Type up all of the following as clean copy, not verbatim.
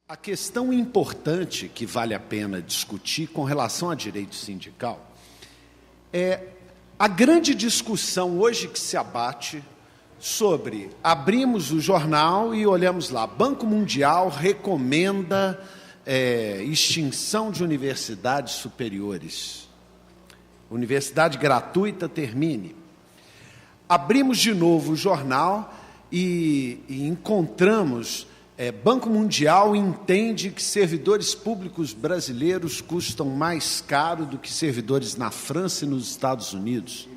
A questão importante que vale a pena discutir com relação a direito sindical é a grande discussão hoje que se abate sobre, abrimos o jornal e olhamos lá, Banco Mundial recomenda extinção de universidades superiores. Universidade gratuita termine. Abrimos de novo o jornal e encontramos... Banco Mundial entende que servidores públicos brasileiros custam mais caro do que servidores na França e nos Estados Unidos.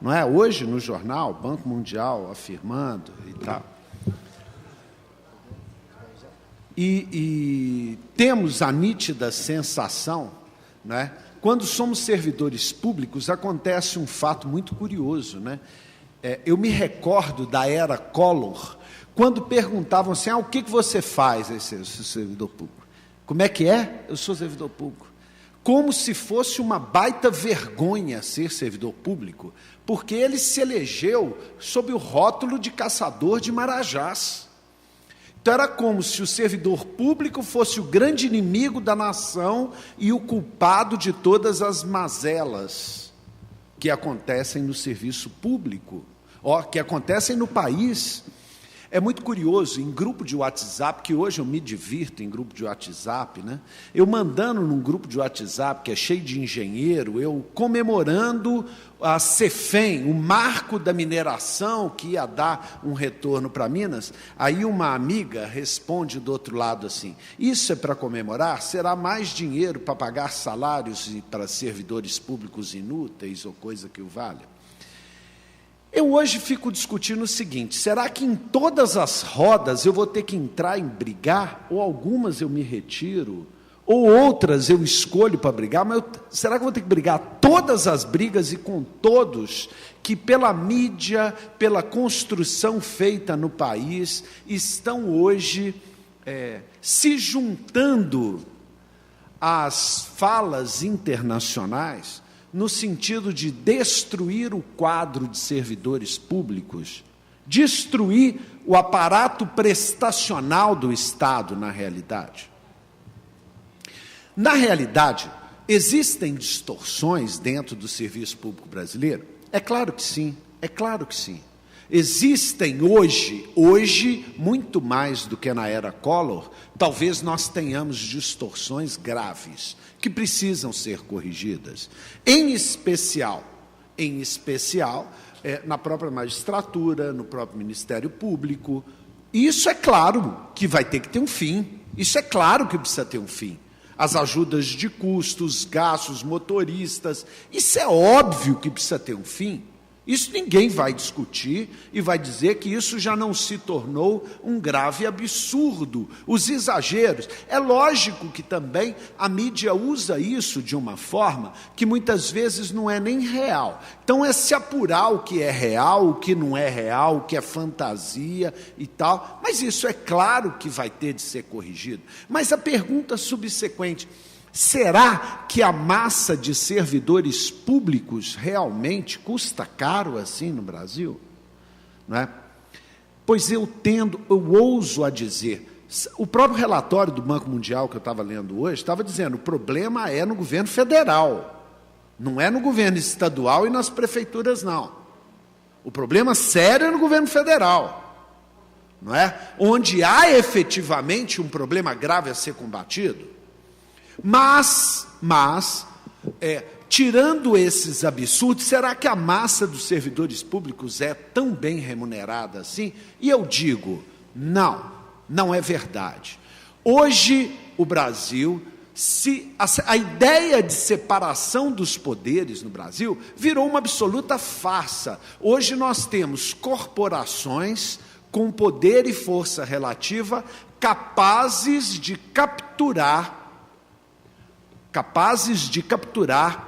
Não é? Hoje, no jornal, Banco Mundial afirmando e tal. E temos a nítida sensação, né? Quando somos servidores públicos, acontece um fato muito curioso, né? Eu me recordo da era Collor, quando perguntavam assim, o que você faz, aí, seu servidor público? Como é que é? Eu sou servidor público. Como se fosse uma baita vergonha ser servidor público, porque ele se elegeu sob o rótulo de caçador de marajás. Então era como se o servidor público fosse o grande inimigo da nação e o culpado de todas as mazelas que acontecem no serviço público, que acontecem no país. É muito curioso, em grupo de WhatsApp, que hoje eu me divirto em grupo de WhatsApp, né? Eu mandando num grupo de WhatsApp que é cheio de engenheiro, eu comemorando a Cefem, o marco da mineração que ia dar um retorno para Minas. Aí uma amiga responde do outro lado assim, isso é para comemorar? Será mais dinheiro para pagar salários para servidores públicos inúteis ou coisa que o valha? Eu hoje fico discutindo o seguinte, será que em todas as rodas eu vou ter que entrar em brigar, ou algumas eu me retiro, ou outras eu escolho para brigar, mas será que eu vou ter que brigar todas as brigas e com todos que pela mídia, pela construção feita no país, estão hoje se juntando às falas internacionais, no sentido de destruir o quadro de servidores públicos, destruir o aparato prestacional do Estado, na realidade. Na realidade, existem distorções dentro do serviço público brasileiro? É claro que sim, é claro que sim. Existem hoje, muito mais do que na era Collor, talvez nós tenhamos distorções graves, que precisam ser corrigidas, em especial, na própria magistratura, no próprio Ministério Público. Isso é claro que vai ter que ter um fim, isso é claro que precisa ter um fim. As ajudas de custos, gastos, motoristas, isso é óbvio que precisa ter um fim. Isso ninguém vai discutir e vai dizer que isso já não se tornou um grave absurdo, os exageros. É lógico que também a mídia usa isso de uma forma que muitas vezes não é nem real. Então é se apurar o que é real, o que não é real, o que é fantasia e tal. Mas isso é claro que vai ter de ser corrigido. Mas a pergunta subsequente... Será que a massa de servidores públicos realmente custa caro assim no Brasil? Não é? Pois eu ouso a dizer, o próprio relatório do Banco Mundial que eu estava lendo hoje, estava dizendo, o problema é no governo federal, não é no governo estadual e nas prefeituras, não. O problema sério é no governo federal, não é? Onde há efetivamente um problema grave a ser combatido. Mas, tirando esses absurdos, será que a massa dos servidores públicos é tão bem remunerada assim? E eu digo, não é verdade. Hoje, o Brasil, a ideia de separação dos poderes no Brasil virou uma absoluta farsa. Hoje nós temos corporações com poder e força relativa capazes de capturar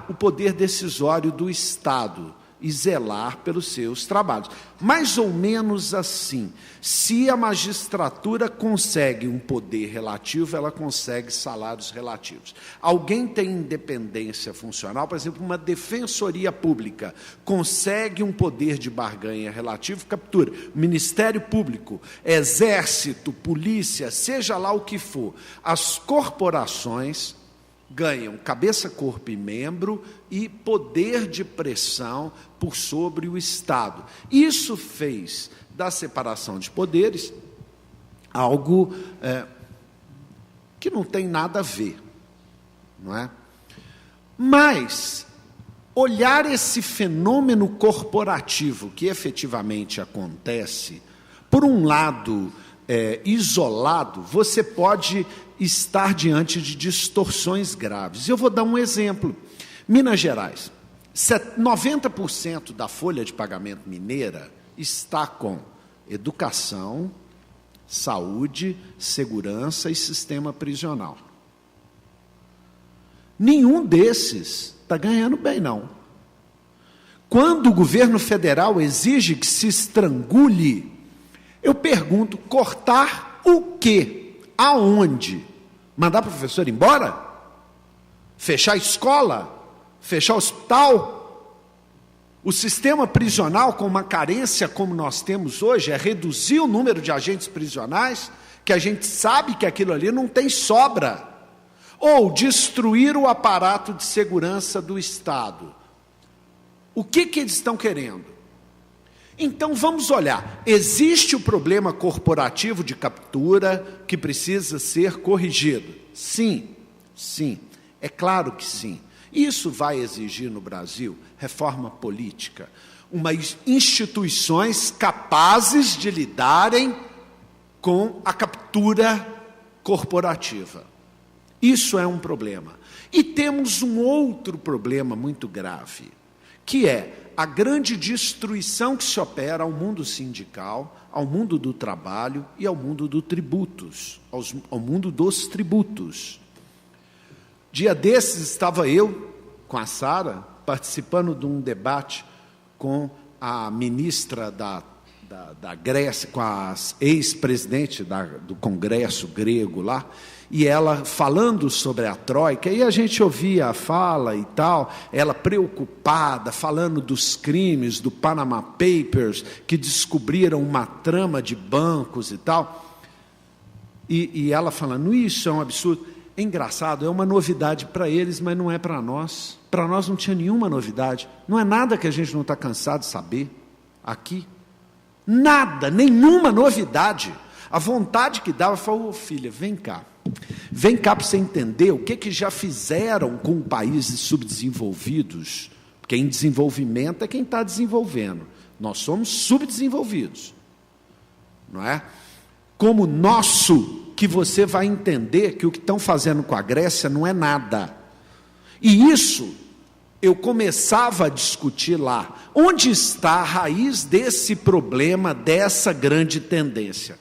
o poder decisório do Estado, e zelar pelos seus trabalhos. Mais ou menos assim, se a magistratura consegue um poder relativo, ela consegue salários relativos. Alguém tem independência funcional, por exemplo, uma defensoria pública, consegue um poder de barganha relativo, captura. Ministério Público, Exército, Polícia, seja lá o que for, as corporações ganham cabeça, corpo e membro e poder de pressão por sobre o Estado. Isso fez da separação de poderes algo que não tem nada a ver, não é? Mas olhar esse fenômeno corporativo que efetivamente acontece, por um lado isolado, você pode estar diante de distorções graves. Eu vou dar um exemplo. Minas Gerais, 90% da folha de pagamento mineira está com educação, saúde, segurança e sistema prisional. Nenhum desses está ganhando bem, não. Quando o governo federal exige que se estrangule, eu pergunto, cortar o quê? Aonde? Mandar o professor embora? Fechar a escola? Fechar o hospital? O sistema prisional, com uma carência como nós temos hoje, é reduzir o número de agentes prisionais, que a gente sabe que aquilo ali não tem sobra. Ou destruir o aparato de segurança do Estado. O que eles estão querendo? Então, vamos olhar. Existe o problema corporativo de captura que precisa ser corrigido? Sim, sim. É claro que sim. Isso vai exigir no Brasil reforma política, instituições capazes de lidarem com a captura corporativa. Isso é um problema. E temos um outro problema muito grave, que é a grande destruição que se opera ao mundo sindical, ao mundo do trabalho e ao mundo dos tributos, ao mundo dos tributos. Dia desses estava eu, com a Sara, participando de um debate com a ministra da Grécia, com a ex-presidente do Congresso grego lá, e ela falando sobre a Troika, e a gente ouvia a fala e tal, ela preocupada, falando dos crimes do Panama Papers, que descobriram uma trama de bancos e tal, e ela falando, isso é um absurdo. É engraçado, é uma novidade para eles, mas não é para nós. Para nós não tinha nenhuma novidade, não é nada que a gente não está cansado de saber aqui. Nada, nenhuma novidade. A vontade que dava, falou, filha, vem cá para você entender o que já fizeram com países subdesenvolvidos, porque em desenvolvimento é quem está desenvolvendo, nós somos subdesenvolvidos, não é? Como nosso, que você vai entender que o que estão fazendo com a Grécia não é nada, e isso eu começava a discutir lá, onde está a raiz desse problema, dessa grande tendência.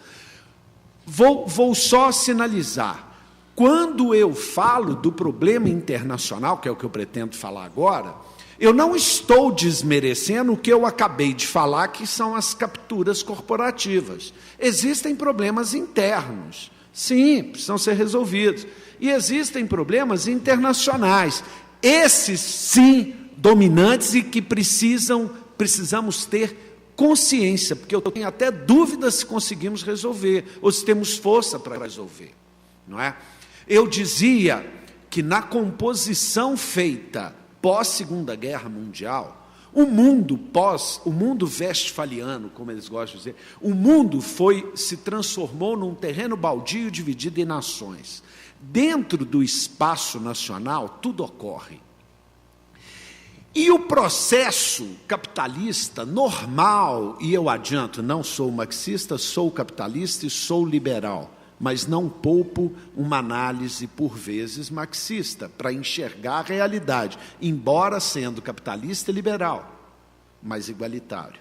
Vou só sinalizar, quando eu falo do problema internacional, que é o que eu pretendo falar agora, eu não estou desmerecendo o que eu acabei de falar, que são as capturas corporativas. Existem problemas internos, sim, precisam ser resolvidos, e existem problemas internacionais, esses sim, dominantes e que precisamos ter consciência, porque eu tenho até dúvidas se conseguimos resolver, ou se temos força para resolver, não é? Eu dizia que na composição feita pós-Segunda Guerra Mundial, o mundo westfaliano, como eles gostam de dizer, o mundo se transformou num terreno baldio dividido em nações. Dentro do espaço nacional, tudo ocorre. E o processo capitalista normal, e eu adianto, não sou marxista, sou capitalista e sou liberal, mas não poupo uma análise, por vezes, marxista, para enxergar a realidade, embora sendo capitalista e liberal, mas igualitário.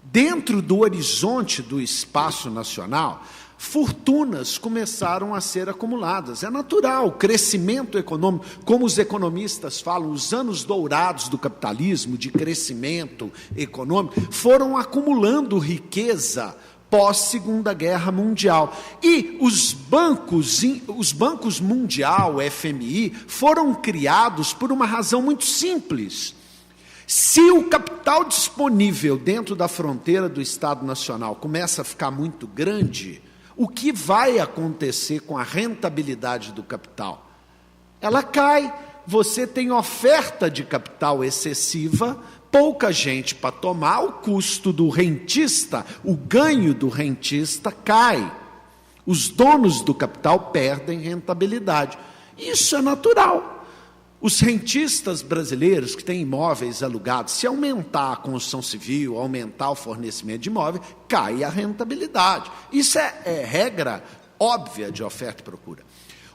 Dentro do horizonte do espaço nacional, fortunas começaram a ser acumuladas. É natural, o crescimento econômico, como os economistas falam, os anos dourados do capitalismo, de crescimento econômico, foram acumulando riqueza pós-Segunda Guerra Mundial. E os bancos mundial, FMI, foram criados por uma razão muito simples. Se o capital disponível dentro da fronteira do Estado Nacional começa a ficar muito grande, o que vai acontecer com a rentabilidade do capital? Ela cai, você tem oferta de capital excessiva, pouca gente para tomar, o custo do rentista, o ganho do rentista cai. Os donos do capital perdem rentabilidade. Isso é natural. Os rentistas brasileiros que têm imóveis alugados, se aumentar a construção civil, aumentar o fornecimento de imóveis, cai a rentabilidade. Isso é regra óbvia de oferta e procura.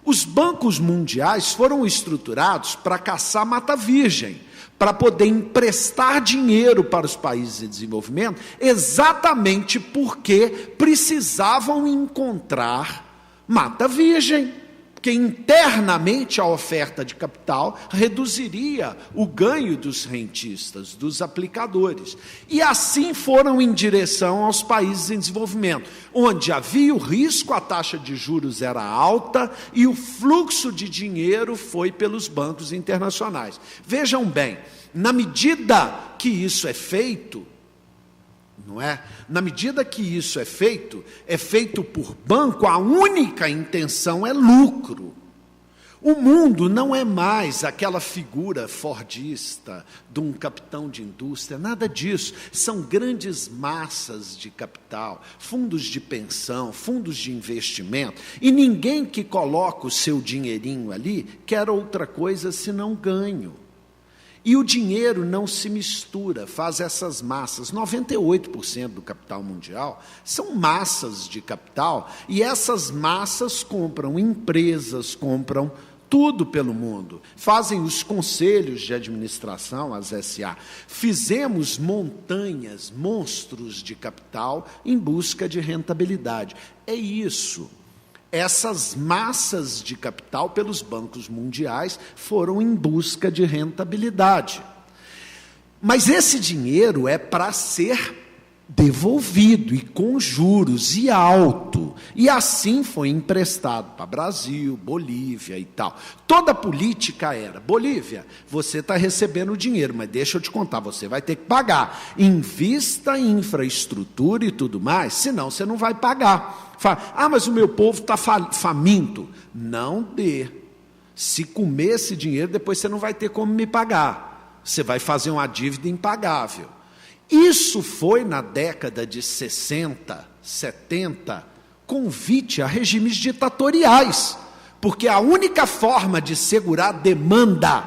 Os bancos mundiais foram estruturados para caçar mata-virgem, para poder emprestar dinheiro para os países em desenvolvimento, exatamente porque precisavam encontrar mata-virgem. Porque internamente a oferta de capital reduziria o ganho dos rentistas, dos aplicadores. E assim foram em direção aos países em desenvolvimento, onde havia o risco, a taxa de juros era alta e o fluxo de dinheiro foi pelos bancos internacionais. Vejam bem, na medida que isso é feito, não é? Na medida que isso é feito por banco, a única intenção é lucro. O mundo não é mais aquela figura fordista de um capitão de indústria, nada disso. São grandes massas de capital, fundos de pensão, fundos de investimento, e ninguém que coloca o seu dinheirinho ali quer outra coisa senão ganho. E o dinheiro não se mistura, faz essas massas. 98% do capital mundial são massas de capital, e essas massas compram empresas, compram tudo pelo mundo, fazem os conselhos de administração, as SA. Fizemos montanhas, monstros de capital em busca de rentabilidade. É isso. Essas massas de capital pelos bancos mundiais foram em busca de rentabilidade. Mas esse dinheiro é para ser devolvido, e com juros, e alto. E assim foi emprestado para Brasil, Bolívia e tal. Toda a política era: Bolívia, você está recebendo dinheiro, mas deixa eu te contar, você vai ter que pagar. Invista em infraestrutura e tudo mais, senão você não vai pagar. Fala, mas o meu povo está faminto. Não dê. Se comer esse dinheiro, depois você não vai ter como me pagar. Você vai fazer uma dívida impagável. Isso foi, na década de 60, 70, convite a regimes ditatoriais, porque a única forma de segurar demanda,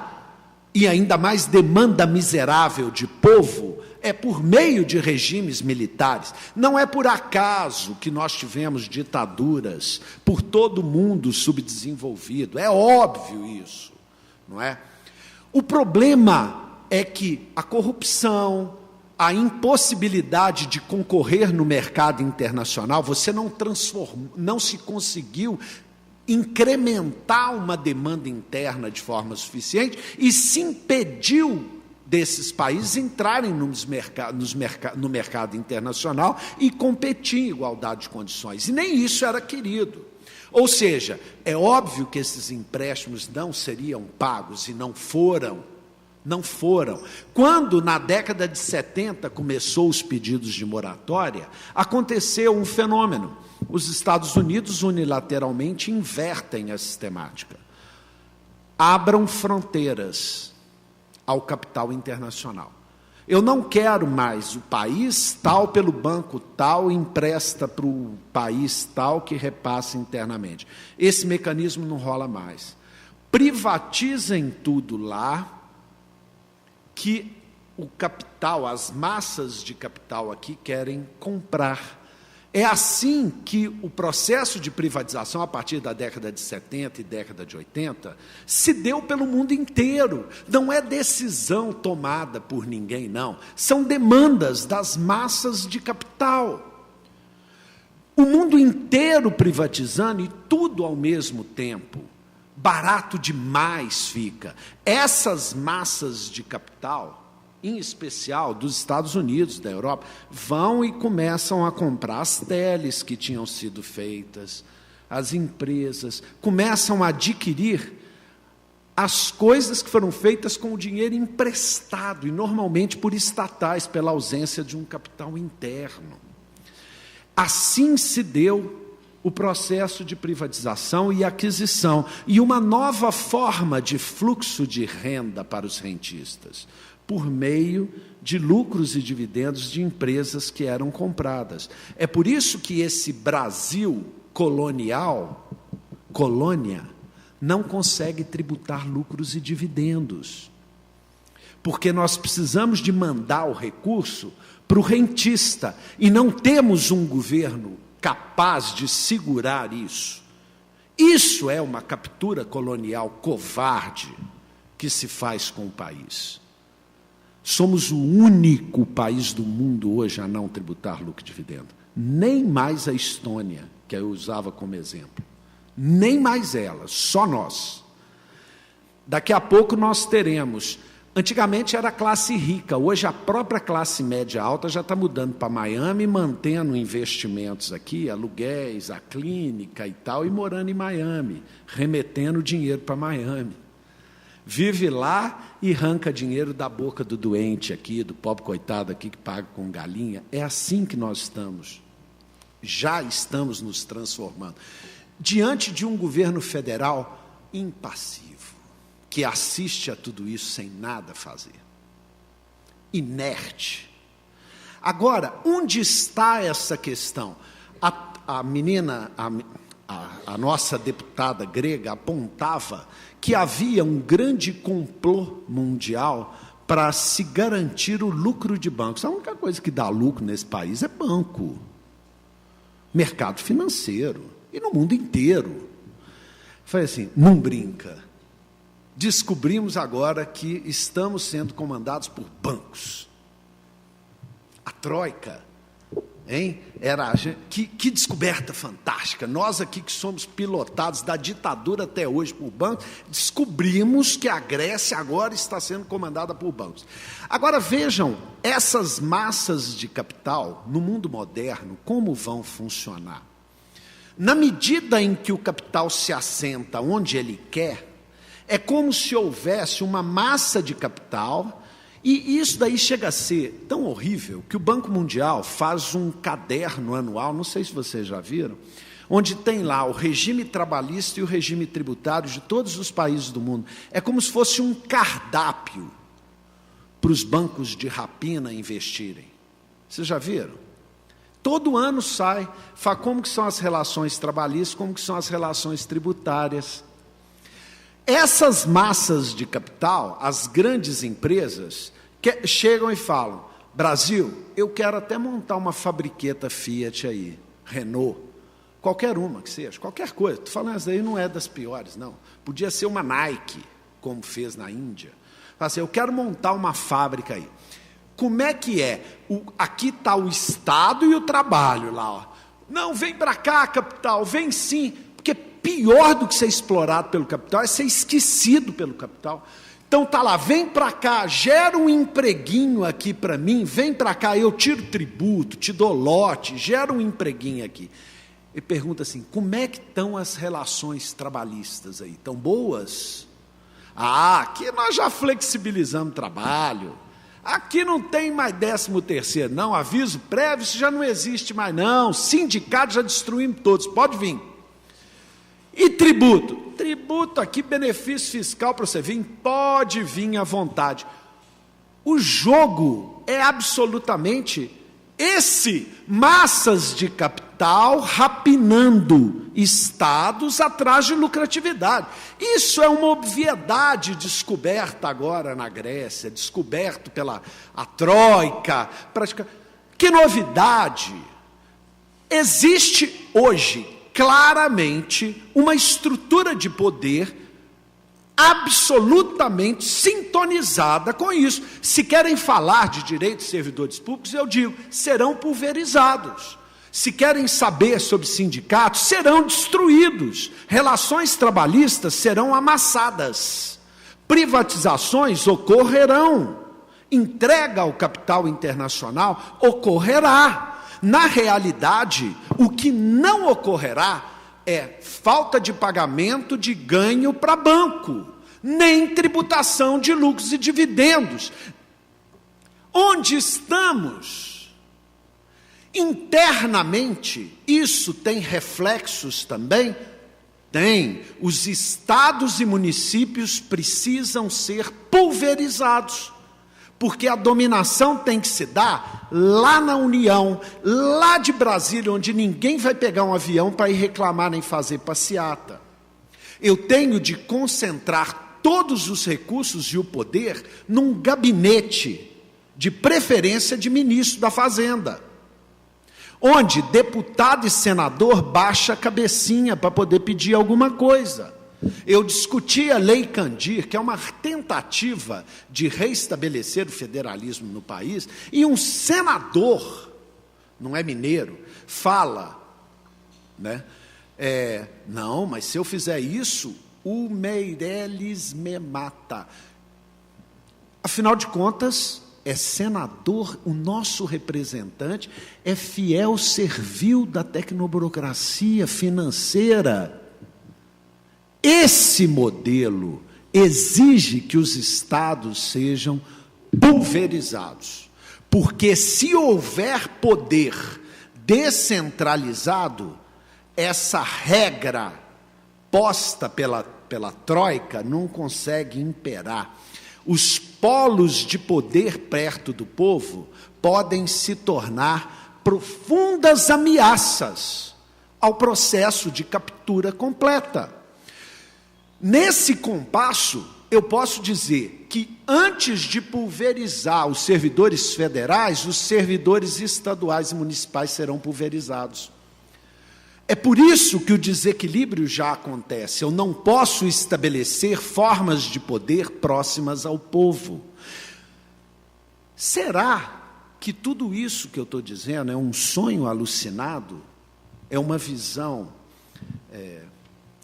e ainda mais demanda miserável de povo, é por meio de regimes militares. Não é por acaso que nós tivemos ditaduras por todo o mundo subdesenvolvido, é óbvio isso, não é? O problema é que a corrupção, a impossibilidade de concorrer no mercado internacional, você não se conseguiu incrementar uma demanda interna de forma suficiente e se impediu desses países entrarem no mercado internacional e competir em igualdade de condições. E nem isso era querido. Ou seja, é óbvio que esses empréstimos não seriam pagos e não foram. Quando, na década de 70, começou os pedidos de moratória, aconteceu um fenômeno. Os Estados Unidos unilateralmente invertem a sistemática. Abram fronteiras ao capital internacional. Eu não quero mais o país tal pelo banco tal empresta para o país tal que repassa internamente. Esse mecanismo não rola mais. Privatizem tudo lá, que o capital, as massas de capital aqui querem comprar. É assim que o processo de privatização, a partir da década de 70 e década de 80, se deu pelo mundo inteiro. Não é decisão tomada por ninguém, não. São demandas das massas de capital. O mundo inteiro privatizando e tudo ao mesmo tempo. Barato demais fica. Essas massas de capital, em especial dos Estados Unidos, da Europa, vão e começam a comprar as teles que tinham sido feitas, as empresas, começam a adquirir as coisas que foram feitas com o dinheiro emprestado, e normalmente por estatais, pela ausência de um capital interno. Assim se deu o processo de privatização e aquisição, e uma nova forma de fluxo de renda para os rentistas, por meio de lucros e dividendos de empresas que eram compradas. É por isso que esse Brasil colonial, colônia, não consegue tributar lucros e dividendos, porque nós precisamos de mandar o recurso para o rentista, e não temos um governo capaz de segurar isso. Isso é uma captura colonial covarde que se faz com o país. Somos o único país do mundo hoje a não tributar lucro e dividendo. Nem mais a Estônia, que eu usava como exemplo. Nem mais ela, só nós. Daqui a pouco nós teremos... Antigamente era a classe rica, hoje a própria classe média alta já está mudando para Miami, mantendo investimentos aqui, aluguéis, a clínica e tal, e morando em Miami, remetendo dinheiro para Miami. Vive lá e arranca dinheiro da boca do doente aqui, do pobre coitado aqui que paga com galinha. É assim que nós estamos. Já estamos nos transformando. Diante de um governo federal impassível, que assiste a tudo isso sem nada fazer. Inerte. Agora, onde está essa questão? A menina, a nossa deputada grega, apontava que havia um grande complô mundial para se garantir o lucro de bancos. A única coisa que dá lucro nesse país é banco. Mercado financeiro. E no mundo inteiro. Foi assim, não brinca. Descobrimos agora que estamos sendo comandados por bancos. A Troika, hein? Que descoberta fantástica. Nós aqui que somos pilotados da ditadura até hoje por bancos, descobrimos que a Grécia agora está sendo comandada por bancos. Agora vejam, essas massas de capital, no mundo moderno, como vão funcionar? Na medida em que o capital se assenta onde ele quer, é como se houvesse uma massa de capital, e isso daí chega a ser tão horrível que o Banco Mundial faz um caderno anual, não sei se vocês já viram, onde tem lá o regime trabalhista e o regime tributário de todos os países do mundo. É como se fosse um cardápio para os bancos de rapina investirem. Vocês já viram? Todo ano sai, fala como que são as relações trabalhistas, como que são as relações tributárias. Essas massas de capital, as grandes empresas, chegam e falam, Brasil, eu quero até montar uma fabriqueta Fiat aí, Renault, qualquer uma que seja, qualquer coisa. Estou falando, essa aí não é das piores, não. Podia ser uma Nike, como fez na Índia. Fala assim, eu quero montar uma fábrica aí. Como é que é? Aqui está o Estado e o trabalho lá. Ó. Não, vem para cá, capital, vem sim. Porque pior do que ser explorado pelo capital é ser esquecido pelo capital. Então está lá, vem para cá, gera um empreguinho aqui para mim, vem para cá, eu tiro tributo, te dou lote, gera um empreguinho aqui. E pergunta assim, como é que estão as relações trabalhistas aí? Estão boas? Ah, aqui nós já flexibilizamos o trabalho. Aqui não tem mais 13º, não, aviso prévio, isso já não existe mais, não. Sindicato já destruímos todos, pode vir. E tributo? Tributo aqui, benefício fiscal para você vir, pode vir à vontade. O jogo é absolutamente esse, massas de capital rapinando estados atrás de lucratividade. Isso é uma obviedade descoberta agora na Grécia, descoberto pela Troika. Que novidade! Existe hoje, claramente, uma estrutura de poder absolutamente sintonizada com isso. Se querem falar de direitos de servidores públicos, eu digo, serão pulverizados. Se querem saber sobre sindicatos, serão destruídos. Relações trabalhistas serão amassadas. Privatizações ocorrerão. Entrega ao capital internacional ocorrerá. Na realidade, o que não ocorrerá é falta de pagamento de ganho para banco, nem tributação de lucros e dividendos. Onde estamos? Internamente, isso tem reflexos também? Tem. Os estados e municípios precisam ser pulverizados, porque a dominação tem que se dar lá na União, lá de Brasília, onde ninguém vai pegar um avião para ir reclamar nem fazer passeata. Eu tenho de concentrar todos os recursos e o poder num gabinete, de preferência de ministro da Fazenda, onde deputado e senador baixa a cabecinha para poder pedir alguma coisa. Eu discuti a Lei Candir, que é uma tentativa de reestabelecer o federalismo no país, e um senador, não é mineiro, fala, né? Não, mas se eu fizer isso, o Meirelles me mata. Afinal de contas, é senador, o nosso representante é fiel servil da tecnoburocracia financeira. Esse modelo exige que os estados sejam pulverizados, porque se houver poder descentralizado, essa regra posta pela Troika não consegue imperar. Os polos de poder perto do povo podem se tornar profundas ameaças ao processo de captura completa. Nesse compasso, eu posso dizer que antes de pulverizar os servidores federais, os servidores estaduais e municipais serão pulverizados. É por isso que o desequilíbrio já acontece. Eu não posso estabelecer formas de poder próximas ao povo. Será que tudo isso que eu estou dizendo é um sonho alucinado? É uma visão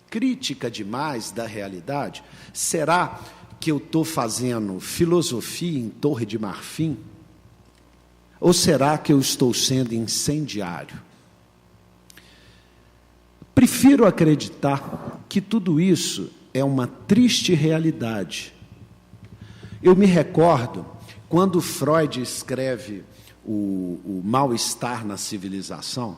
crítica demais da realidade? Será que eu estou fazendo filosofia em Torre de Marfim? Ou será que eu estou sendo incendiário? Prefiro acreditar que tudo isso é uma triste realidade. Eu me recordo, quando Freud escreve o mal-estar na civilização,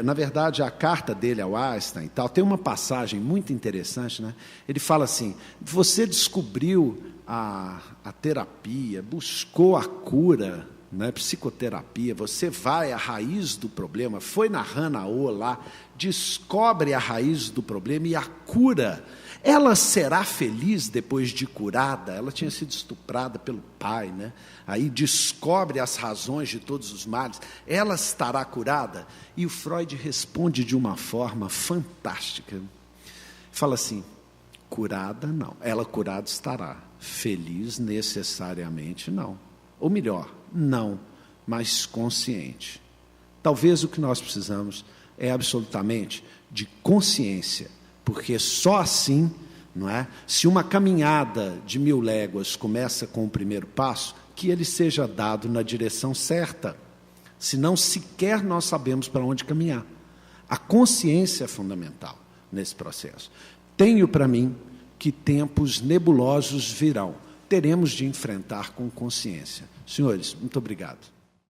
na verdade, a carta dele ao Einstein e tal, tem uma passagem muito interessante, né? Ele fala assim: você descobriu a terapia, buscou a cura, né, psicoterapia, você vai à raiz do problema, foi na Hanaô lá, descobre a raiz do problema e a cura. Ela será feliz depois de curada? Ela tinha sido estuprada pelo pai, né? Aí descobre as razões de todos os males. Ela estará curada? E o Freud responde de uma forma fantástica. Fala assim: curada não, ela curada estará, feliz necessariamente não. Ou melhor, não, mas consciente. Talvez o que nós precisamos é absolutamente de consciência, porque só assim, não é? Se uma caminhada de 1000 léguas começa com o primeiro passo, que ele seja dado na direção certa, senão sequer nós sabemos para onde caminhar. A consciência é fundamental nesse processo. Tenho para mim que tempos nebulosos virão, teremos de enfrentar com consciência. Senhores, muito obrigado.